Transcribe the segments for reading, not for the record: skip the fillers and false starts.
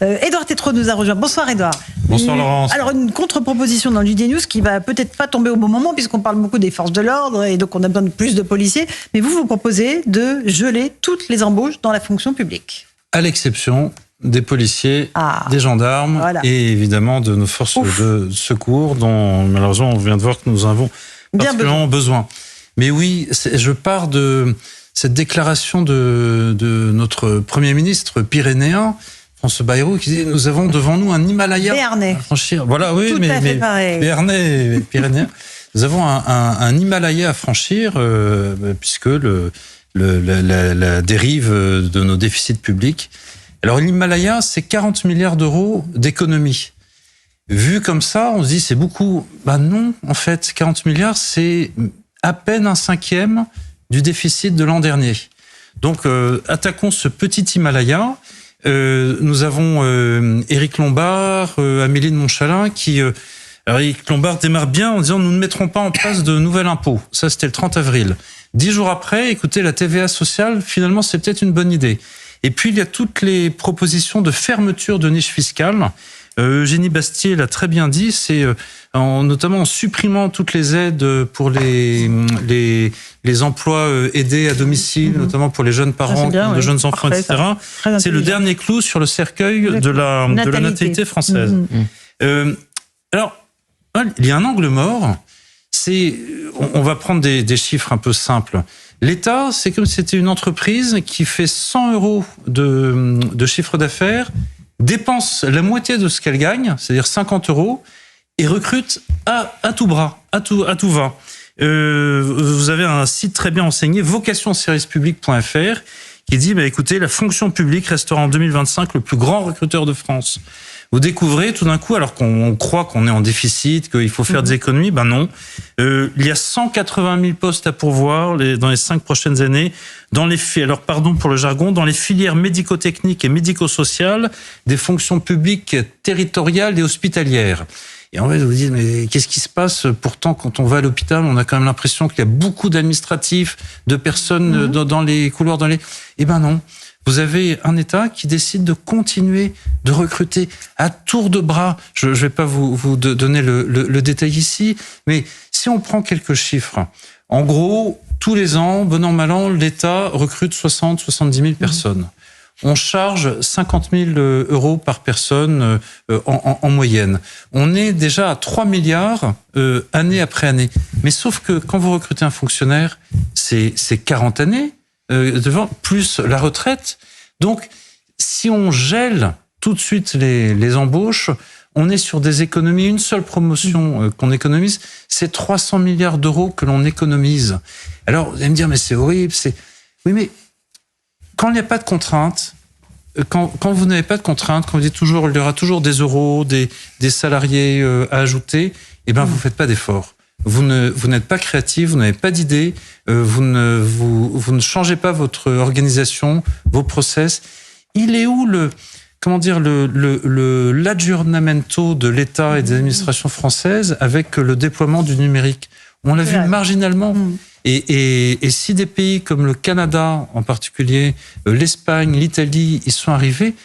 Édouard Tétrault nous a rejoint. Bonsoir Édouard. Bonsoir Laurence. Alors une contre-proposition dans le JDD News qui va peut-être pas tomber au bon moment puisqu'on parle beaucoup des forces de l'ordre et donc on a besoin de plus de policiers. Mais vous proposez de geler toutes les embauches dans la fonction publique. À l'exception des policiers, des gendarmes et évidemment de nos forces de secours dont malheureusement on vient de voir que nous avons particulièrement besoin. Mais oui, je pars de cette déclaration de notre Premier ministre pyrénéen, François Bayrou, qui dit « Nous avons devant nous un Himalaya Béarnais. à franchir. » Voilà, oui, tout à fait pareil. Béarnais et pyrénéen. Nous avons un Himalaya à franchir puisque la dérive de nos déficits publics. Alors l'Himalaya, c'est 40 milliards d'euros d'économie. Vu comme ça, on se dit c'est beaucoup. Ben non, en fait, 40 milliards, c'est à peine un cinquième du déficit de l'an dernier. Donc attaquons ce petit Himalaya. Nous avons Éric Lombard, Amélie de Montchalin qui... alors Éric Lombard démarre bien en disant « Nous ne mettrons pas en place de nouvel impôt ». Ça, c'était le 30 avril. 10 jours après, écoutez, la TVA sociale, finalement, c'est peut-être une bonne idée. Et puis, il y a toutes les propositions de fermeture de niches fiscales. Eugénie Bastier l'a très bien dit, c'est notamment en supprimant toutes les aides pour les emplois aidés à domicile, notamment pour les jeunes parents, de jeunes enfants, etc. C'est le dernier clou sur le cercueil de la natalité française. Alors, il y a un angle mort, on va prendre des chiffres un peu simples. L'État, c'est comme si c'était une entreprise qui fait 100 euros de chiffre d'affaires, dépense la moitié de ce qu'elle gagne, c'est-à-dire 50 euros, et recrute à tout bras, à tout va. Vous avez un site très bien enseigné, vocationservicepublic.fr, qui dit, écoutez, la fonction publique restera en 2025 le plus grand recruteur de France. Vous découvrez tout d'un coup, alors qu'on croit qu'on est en déficit, qu'il faut faire des économies, non. Il y a 180 000 postes à pourvoir dans les 5 prochaines années, alors pardon pour le jargon, dans les filières médico-techniques et médico-sociales des fonctions publiques territoriales et hospitalières. Et en fait, vous vous dites, mais qu'est-ce qui se passe? Pourtant, quand on va à l'hôpital, on a quand même l'impression qu'il y a beaucoup d'administratifs, de personnes dans les couloirs, Eh ben non. Vous avez un État qui décide de continuer de recruter à tour de bras. Je ne vais pas vous donner le détail ici, mais si on prend quelques chiffres, en gros, tous les ans, bon an, mal an, l'État recrute 60-70 000 personnes. On charge 50 000 euros par personne en moyenne. On est déjà à 3 milliards année après année. Mais sauf que quand vous recrutez un fonctionnaire, c'est 40 années devant, plus la retraite. Donc, si on gèle tout de suite les embauches, on est sur des économies. Une seule promotion qu'on économise, c'est 300 milliards d'euros que l'on économise. Alors, vous allez me dire, mais c'est horrible. Oui, mais quand il n'y a pas de contraintes, quand vous n'avez pas de contraintes, quand vous dites toujours, il y aura toujours des euros, des salariés à ajouter, vous ne faites pas d'efforts. Vous n'êtes pas créatif, vous n'avez pas d'idée, vous ne changez pas votre organisation, vos process. Il est où l'aggiornamento de l'État et des administrations françaises avec le déploiement du numérique? On l'a vu marginalement. Et si des pays comme le Canada en particulier, l'Espagne, l'Italie, ils sont arrivés,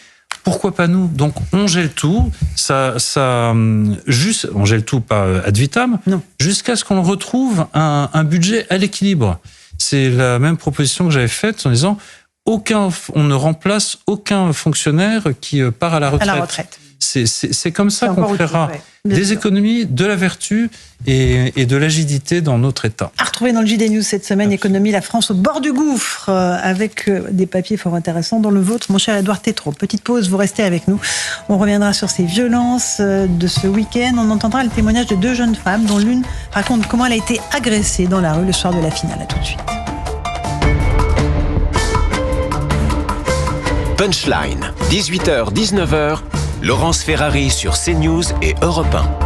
pourquoi pas nous? Donc on gèle tout, on gèle tout pas ad vitam, jusqu'à ce qu'on retrouve un budget à l'équilibre. C'est la même proposition que j'avais faite en disant on ne remplace aucun fonctionnaire qui part à la retraite. C'est comme ça qu'on fera des économies, de la vertu et de l'agilité dans notre État. À retrouver dans le JDD News cette semaine, Économie, la France au bord du gouffre, avec des papiers fort intéressants, dont le vôtre, mon cher Édouard Tétrault. Petite pause, vous restez avec nous. On reviendra sur ces violences de ce week-end. On entendra le témoignage de 2 jeunes femmes, dont l'une raconte comment elle a été agressée dans la rue le soir de la finale. À tout de suite. Punchline, 18h-19h, Laurence Ferrari sur CNews et Europe 1.